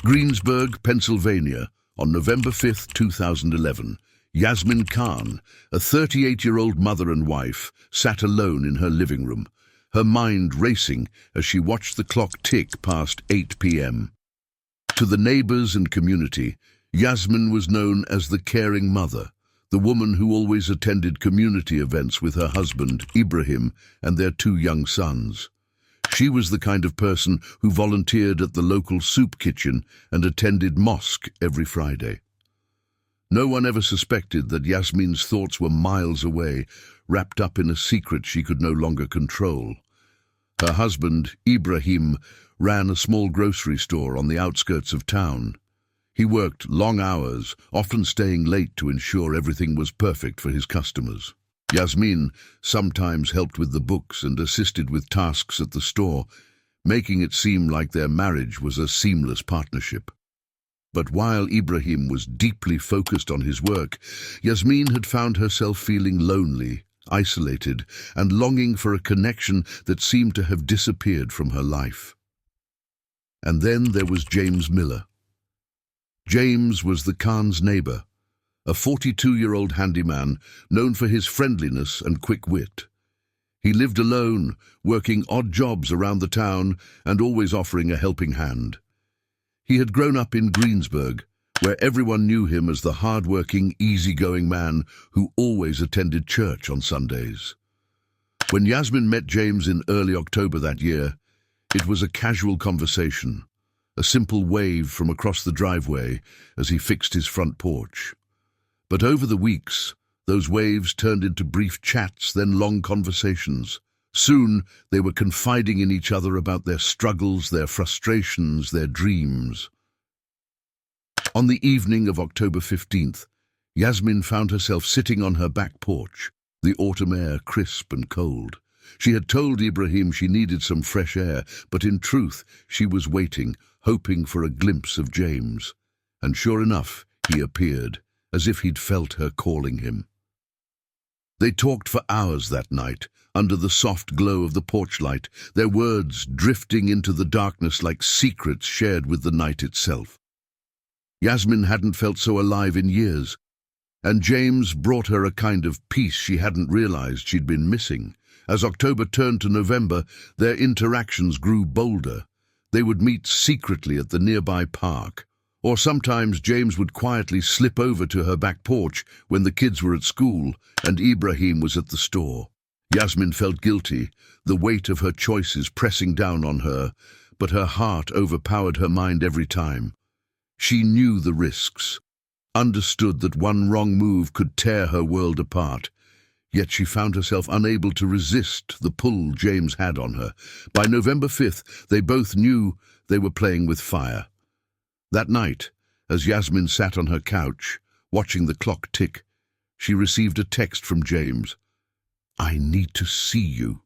Greensburg, Pennsylvania, on November 5, 2011, Yasmin Khan, a 38-year-old mother and wife, sat alone in her living room, her mind racing as she watched the clock tick past 8 p.m. To the neighbors and community, Yasmin was known as the caring mother, the woman who always attended community events with her husband, Ibrahim, and their two young sons. She was the kind of person who volunteered at the local soup kitchen and attended mosque every Friday. No one ever suspected that Yasmin's thoughts were miles away, wrapped up in a secret she could no longer control. Her husband, Ibrahim, ran a small grocery store on the outskirts of town. He worked long hours, often staying late to ensure everything was perfect for his customers. Yasmin sometimes helped with the books and assisted with tasks at the store, making it seem like their marriage was a seamless partnership. But while Ibrahim was deeply focused on his work, Yasmin had found herself feeling lonely, isolated, and longing for a connection that seemed to have disappeared from her life. And then there was James Miller. James was the Khan's neighbor, a 42-year-old handyman known for his friendliness and quick wit. He lived alone, working odd jobs around the town and always offering a helping hand. He had grown up in Greensburg, where everyone knew him as the hard-working, easygoing man who always attended church on Sundays. When Yasmin met James in early October that year, it was a casual conversation, a simple wave from across the driveway as he fixed his front porch. But over the weeks, those waves turned into brief chats, then long conversations. Soon, they were confiding in each other about their struggles, their frustrations, their dreams. On the evening of October 15th, Yasmin found herself sitting on her back porch, the autumn air crisp and cold. She had told Ibrahim she needed some fresh air, but in truth, she was waiting, hoping for a glimpse of James. And sure enough, he appeared, as if he'd felt her calling him. They talked for hours that night, under the soft glow of the porch light, their words drifting into the darkness like secrets shared with the night itself. Yasmin hadn't felt so alive in years, and James brought her a kind of peace she hadn't realized she'd been missing. As October turned to November, their interactions grew bolder. They would meet secretly at the nearby park, or sometimes James would quietly slip over to her back porch when the kids were at school and Ibrahim was at the store. Yasmin felt guilty, the weight of her choices pressing down on her, but her heart overpowered her mind every time. She knew the risks, understood that one wrong move could tear her world apart, yet she found herself unable to resist the pull James had on her. By November 5th, they both knew they were playing with fire. That night, as Yasmin sat on her couch, watching the clock tick, she received a text from James. "I need to see you."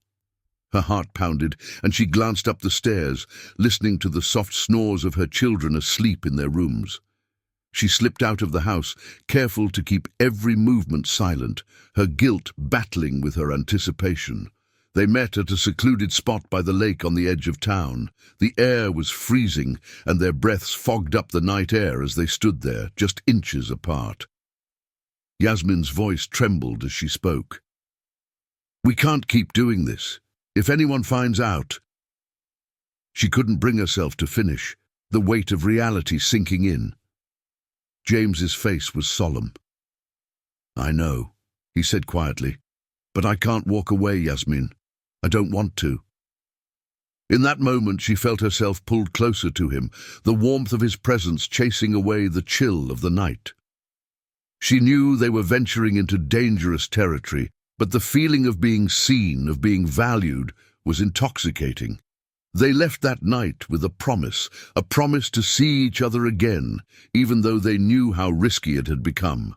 Her heart pounded, and she glanced up the stairs, listening to the soft snores of her children asleep in their rooms. She slipped out of the house, careful to keep every movement silent, her guilt battling with her anticipation. They met at a secluded spot by the lake on the edge of town. The air was freezing, and their breaths fogged up the night air as they stood there, just inches apart. Yasmin's voice trembled as she spoke. "We can't keep doing this. If anyone finds out..." She couldn't bring herself to finish, the weight of reality sinking in. James's face was solemn. "I know," he said quietly, "but I can't walk away, Yasmin. I don't want to." In that moment, she felt herself pulled closer to him, the warmth of his presence chasing away the chill of the night. She knew they were venturing into dangerous territory, but the feeling of being seen, of being valued, was intoxicating. They left that night with a promise to see each other again, even though they knew how risky it had become.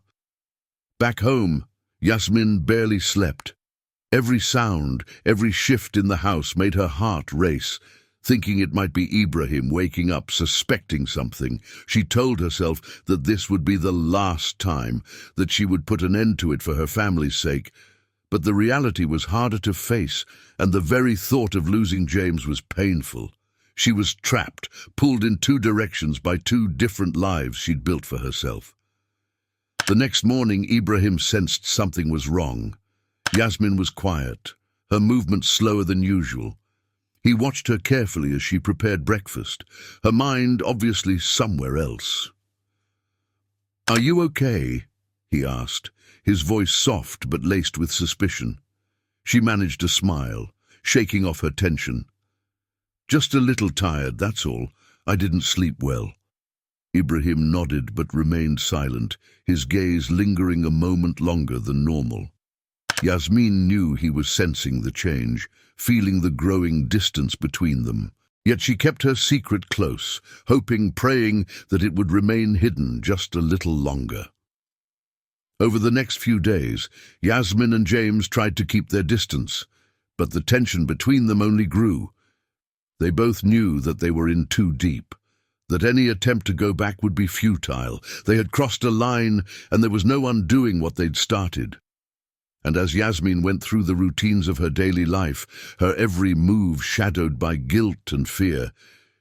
Back home, Yasmin barely slept. Every sound, every shift in the house made her heart race. Thinking it might be Ibrahim waking up, suspecting something, she told herself that this would be the last time, that she would put an end to it for her family's sake. But the reality was harder to face, and the very thought of losing James was painful. She was trapped, pulled in two directions by two different lives she'd built for herself. The next morning, Ibrahim sensed something was wrong. Yasmin was quiet, her movements slower than usual. He watched her carefully as she prepared breakfast, her mind obviously somewhere else. "Are you okay?" he asked, his voice soft but laced with suspicion. She managed a smile, shaking off her tension. "Just a little tired, that's all. I didn't sleep well." Ibrahim nodded but remained silent, his gaze lingering a moment longer than normal. Yasmin knew he was sensing the change, feeling the growing distance between them. Yet she kept her secret close, hoping, praying that it would remain hidden just a little longer. Over the next few days, Yasmin and James tried to keep their distance, but the tension between them only grew. They both knew that they were in too deep, that any attempt to go back would be futile. They had crossed a line, and there was no undoing what they'd started. And as Yasmin went through the routines of her daily life, her every move shadowed by guilt and fear,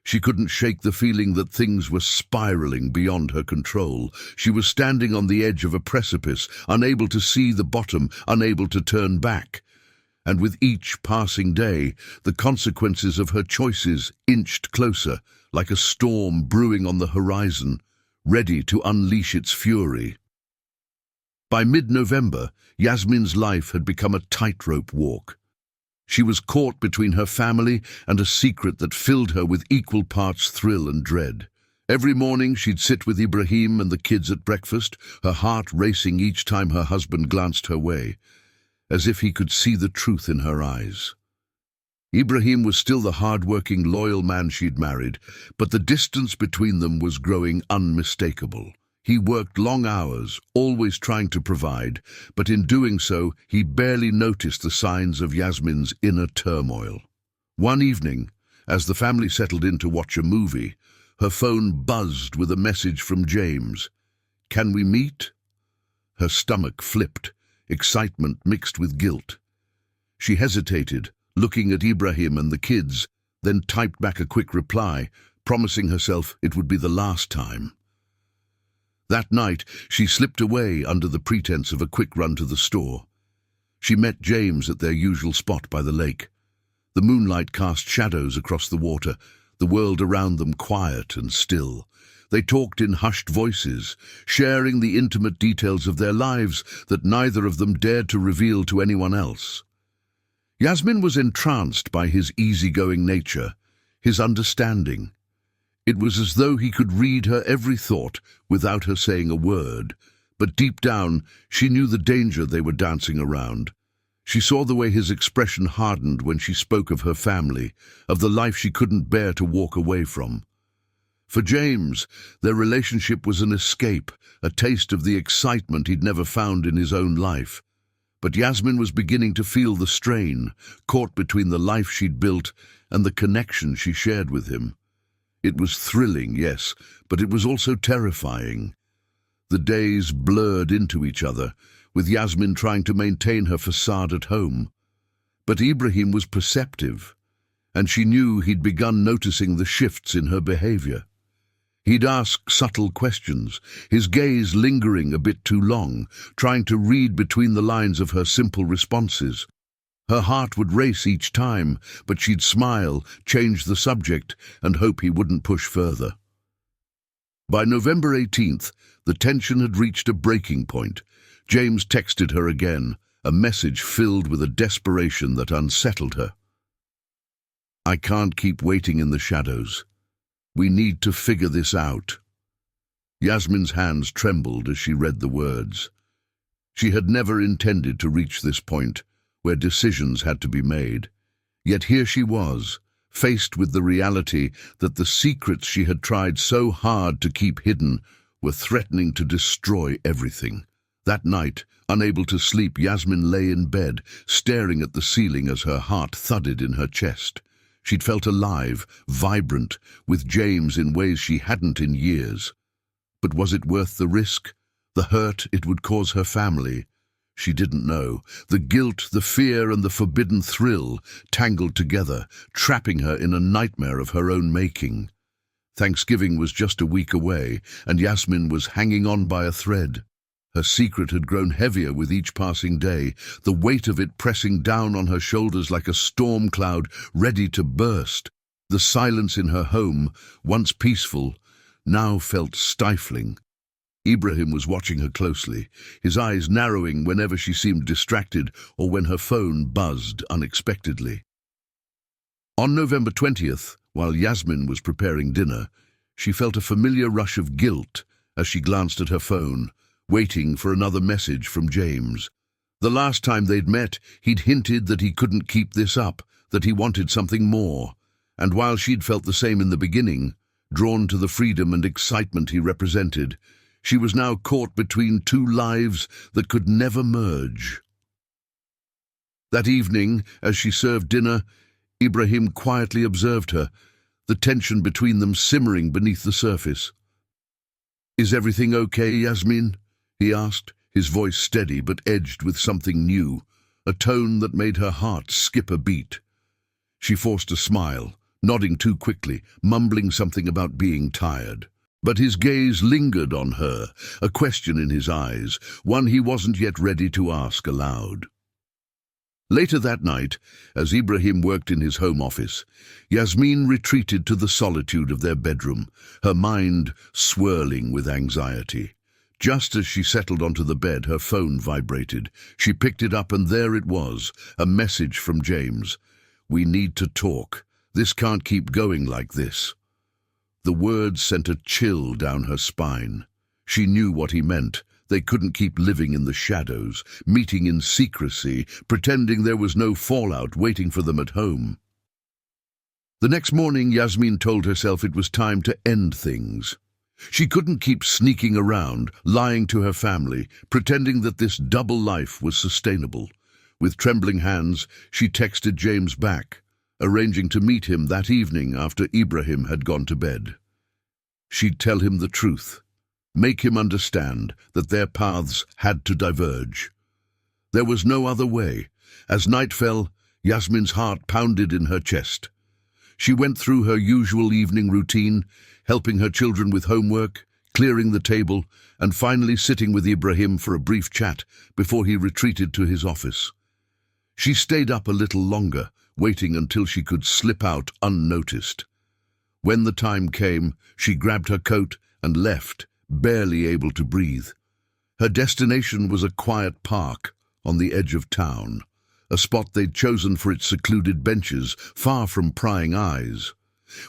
she couldn't shake the feeling that things were spiraling beyond her control. She was standing on the edge of a precipice, unable to see the bottom, unable to turn back. And with each passing day, the consequences of her choices inched closer, like a storm brewing on the horizon, ready to unleash its fury. By mid-November, Yasmin's life had become a tightrope walk. She was caught between her family and a secret that filled her with equal parts thrill and dread. Every morning she'd sit with Ibrahim and the kids at breakfast, her heart racing each time her husband glanced her way, as if he could see the truth in her eyes. Ibrahim was still the hard-working, loyal man she'd married, but the distance between them was growing unmistakable. He worked long hours, always trying to provide, but in doing so, he barely noticed the signs of Yasmin's inner turmoil. One evening, as the family settled in to watch a movie, her phone buzzed with a message from James. "Can we meet?" Her stomach flipped, excitement mixed with guilt. She hesitated, looking at Ibrahim and the kids, then typed back a quick reply, promising herself it would be the last time. That night, she slipped away under the pretense of a quick run to the store. She met James at their usual spot by the lake. The moonlight cast shadows across the water, the world around them quiet and still. They talked in hushed voices, sharing the intimate details of their lives that neither of them dared to reveal to anyone else. Yasmin was entranced by his easygoing nature, his understanding. It was as though he could read her every thought without her saying a word, but deep down she knew the danger they were dancing around. She saw the way his expression hardened when she spoke of her family, of the life she couldn't bear to walk away from. For James, their relationship was an escape, a taste of the excitement he'd never found in his own life. But Yasmin was beginning to feel the strain, caught between the life she'd built and the connection she shared with him. It was thrilling, yes, but it was also terrifying. The days blurred into each other, with Yasmin trying to maintain her facade at home. But Ibrahim was perceptive, and she knew he'd begun noticing the shifts in her behavior. He'd ask subtle questions, his gaze lingering a bit too long, trying to read between the lines of her simple responses. Her heart would race each time, but she'd smile, change the subject, and hope he wouldn't push further. By November 18th, the tension had reached a breaking point. James texted her again, a message filled with a desperation that unsettled her. "I can't keep waiting in the shadows. We need to figure this out." Yasmin's hands trembled as she read the words. She had never intended to reach this point, where decisions had to be made. Yet here she was, faced with the reality that the secrets she had tried so hard to keep hidden were threatening to destroy everything. That night, unable to sleep, Yasmin lay in bed, staring at the ceiling as her heart thudded in her chest. She'd felt alive, vibrant, with James in ways she hadn't in years. But was it worth the risk? The hurt it would cause her family? She didn't know. The guilt, the fear, and the forbidden thrill tangled together, trapping her in a nightmare of her own making. Thanksgiving was just a week away, and Yasmin was hanging on by a thread. Her secret had grown heavier with each passing day, the weight of it pressing down on her shoulders like a storm cloud ready to burst. The silence in her home, once peaceful, now felt stifling. Ibrahim was watching her closely, his eyes narrowing whenever she seemed distracted or when her phone buzzed unexpectedly. On November 20th, while Yasmin was preparing dinner, she felt a familiar rush of guilt as she glanced at her phone, waiting for another message from James. The last time they'd met, he'd hinted that he couldn't keep this up, that he wanted something more. And while she'd felt the same in the beginning, drawn to the freedom and excitement he represented, she was now caught between two lives that could never merge. That evening, as she served dinner, Ibrahim quietly observed her, the tension between them simmering beneath the surface. "Is everything okay, Yasmin?" he asked, his voice steady but edged with something new, a tone that made her heart skip a beat. She forced a smile, nodding too quickly, mumbling something about being tired. But his gaze lingered on her, a question in his eyes, one he wasn't yet ready to ask aloud. Later that night, as Ibrahim worked in his home office, Yasmin retreated to the solitude of their bedroom, her mind swirling with anxiety. Just as she settled onto the bed, her phone vibrated. She picked it up, and there it was, a message from James. "We need to talk. This can't keep going like this." The words sent a chill down her spine. She knew what he meant. They couldn't keep living in the shadows, meeting in secrecy, pretending there was no fallout waiting for them at home. The next morning, Yasmin told herself it was time to end things. She couldn't keep sneaking around, lying to her family, pretending that this double life was sustainable. With trembling hands, she texted James back, arranging to meet him that evening after Ibrahim had gone to bed. She'd tell him the truth, make him understand that their paths had to diverge. There was no other way. As night fell, Yasmin's heart pounded in her chest. She went through her usual evening routine, helping her children with homework, clearing the table, and finally sitting with Ibrahim for a brief chat before he retreated to his office. She stayed up a little longer, waiting until she could slip out unnoticed. When the time came, she grabbed her coat and left, barely able to breathe. Her destination was a quiet park on the edge of town, a spot they'd chosen for its secluded benches, far from prying eyes.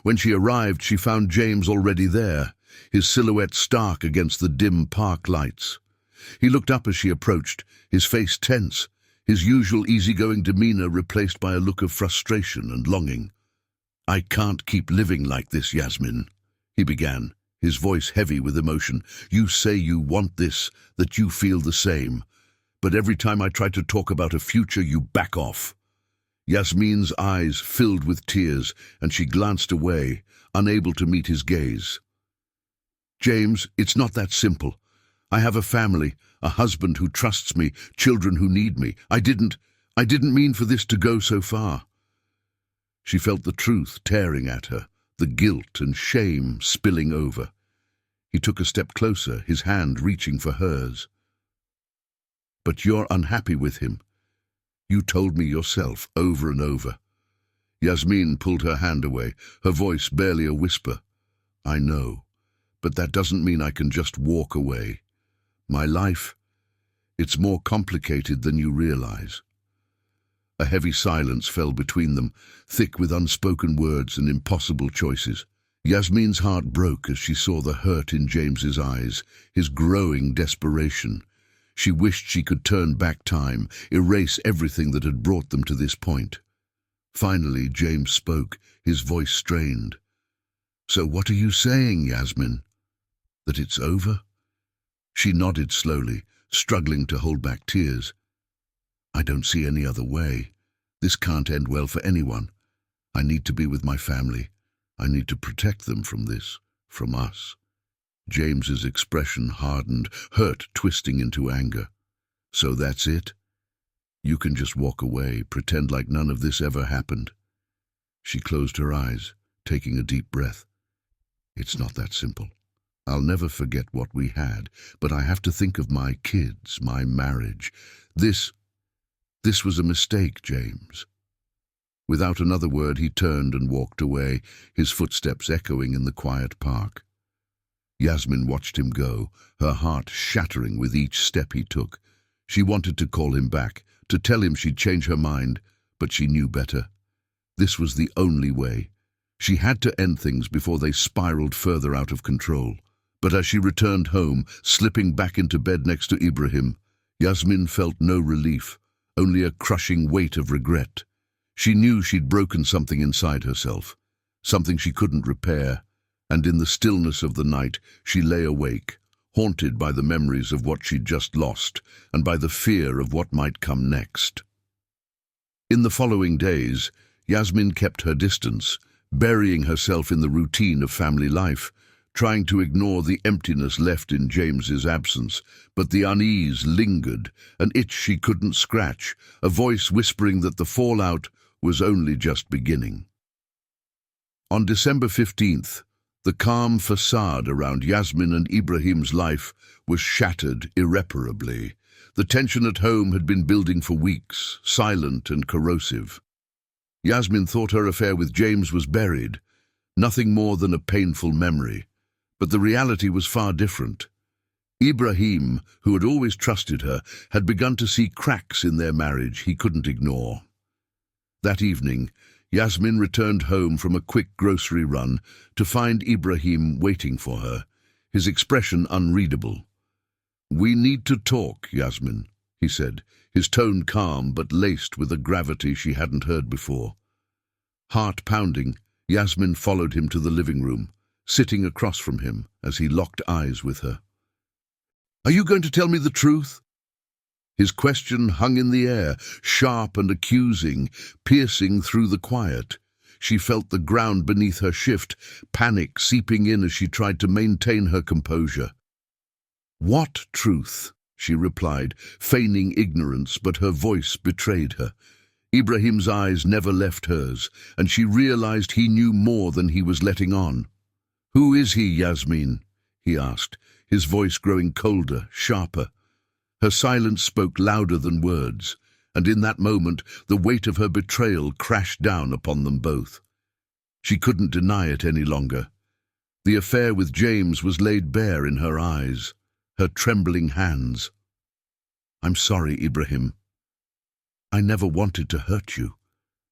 When she arrived, she found James already there, his silhouette stark against the dim park lights. He looked up as she approached, his face tense, his usual easygoing demeanor replaced by a look of frustration and longing. "I can't keep living like this, Yasmin," he began, his voice heavy with emotion. "You say you want this, that you feel the same. But every time I try to talk about a future, you back off." Yasmin's eyes filled with tears, and she glanced away, unable to meet his gaze. "James, it's not that simple. I have a family, a husband who trusts me, children who need me. I didn't mean for this to go so far." She felt the truth tearing at her, the guilt and shame spilling over. He took a step closer, his hand reaching for hers. "But you're unhappy with him. You told me yourself over and over." Yasmin pulled her hand away, her voice barely a whisper. "I know, but that doesn't mean I can just walk away. My life, it's more complicated than you realize." A heavy silence fell between them, thick with unspoken words and impossible choices. Yasmin's heart broke as she saw the hurt in James's eyes, his growing desperation. She wished she could turn back time, erase everything that had brought them to this point. Finally, James spoke, his voice strained. "So what are you saying, Yasmin? That it's over?" She nodded slowly, struggling to hold back tears. "I don't see any other way. This can't end well for anyone. I need to be with my family. I need to protect them from this, from us." James's expression hardened, hurt twisting into anger. So that's it? You can just walk away, pretend like none of this ever happened. She closed her eyes, taking a deep breath. It's not that simple. I'll never forget what we had, but I have to think of my kids, my marriage. This was a mistake, James. Without another word, he turned and walked away, his footsteps echoing in the quiet park. Yasmin watched him go, her heart shattering with each step he took. She wanted to call him back, to tell him she'd change her mind, but she knew better. This was the only way. She had to end things before they spiraled further out of control. But as she returned home, slipping back into bed next to Ibrahim, Yasmin felt no relief, only a crushing weight of regret. She knew she'd broken something inside herself, something she couldn't repair, and in the stillness of the night she lay awake, haunted by the memories of what she'd just lost and by the fear of what might come next. In the following days, Yasmin kept her distance, burying herself in the routine of family life, trying to ignore the emptiness left in James's absence, but the unease lingered, an itch she couldn't scratch, a voice whispering that the fallout was only just beginning. On December 15th, the calm facade around Yasmin and Ibrahim's life was shattered irreparably. The tension at home had been building for weeks, silent and corrosive. Yasmin thought her affair with James was buried, nothing more than a painful memory. But the reality was far different. Ibrahim, who had always trusted her, had begun to see cracks in their marriage he couldn't ignore. That evening, Yasmin returned home from a quick grocery run to find Ibrahim waiting for her, his expression unreadable. "We need to talk, Yasmin," he said, his tone calm but laced with a gravity she hadn't heard before. Heart pounding, Yasmin followed him to the living room, sitting across from him as he locked eyes with her. "Are you going to tell me the truth?" His question hung in the air, sharp and accusing, piercing through the quiet. She felt the ground beneath her shift, panic seeping in as she tried to maintain her composure. "What truth?" she replied, feigning ignorance, but her voice betrayed her. Ibrahim's eyes never left hers, and she realized he knew more than he was letting on. "Who is he, Yasmin?" he asked, his voice growing colder, sharper. Her silence spoke louder than words, and in that moment the weight of her betrayal crashed down upon them both. She couldn't deny it any longer. The affair with James was laid bare in her eyes, her trembling hands. "I'm sorry, Ibrahim. I never wanted to hurt you,"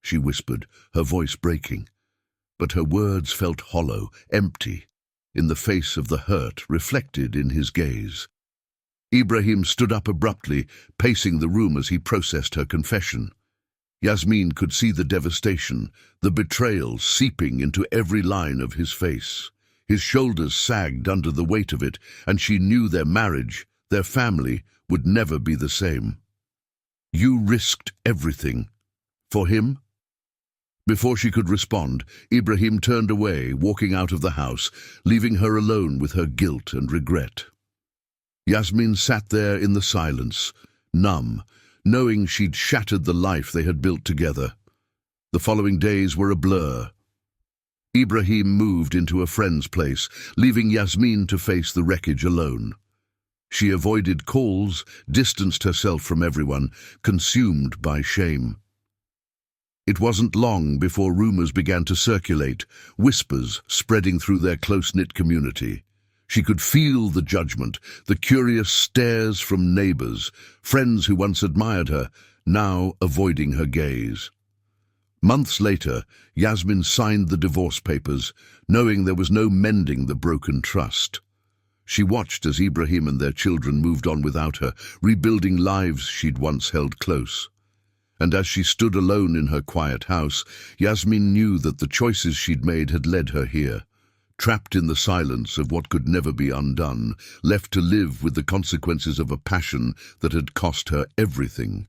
she whispered, her voice breaking. But her words felt hollow, empty, in the face of the hurt reflected in his gaze. Ibrahim stood up abruptly, pacing the room as he processed her confession. Yasmin could see the devastation, the betrayal seeping into every line of his face. His shoulders sagged under the weight of it, and she knew their marriage, their family, would never be the same. "You risked everything. For him?" Before she could respond, Ibrahim turned away, walking out of the house, leaving her alone with her guilt and regret. Yasmin sat there in the silence, numb, knowing she'd shattered the life they had built together. The following days were a blur. Ibrahim moved into a friend's place, leaving Yasmin to face the wreckage alone. She avoided calls, distanced herself from everyone, consumed by shame. It wasn't long before rumors began to circulate, whispers spreading through their close-knit community. She could feel the judgment, the curious stares from neighbors, friends who once admired her, now avoiding her gaze. Months later, Yasmin signed the divorce papers, knowing there was no mending the broken trust. She watched as Ibrahim and their children moved on without her, rebuilding lives she'd once held close. And as she stood alone in her quiet house, Yasmin knew that the choices she'd made had led her here. Trapped in the silence of what could never be undone, left to live with the consequences of a passion that had cost her everything.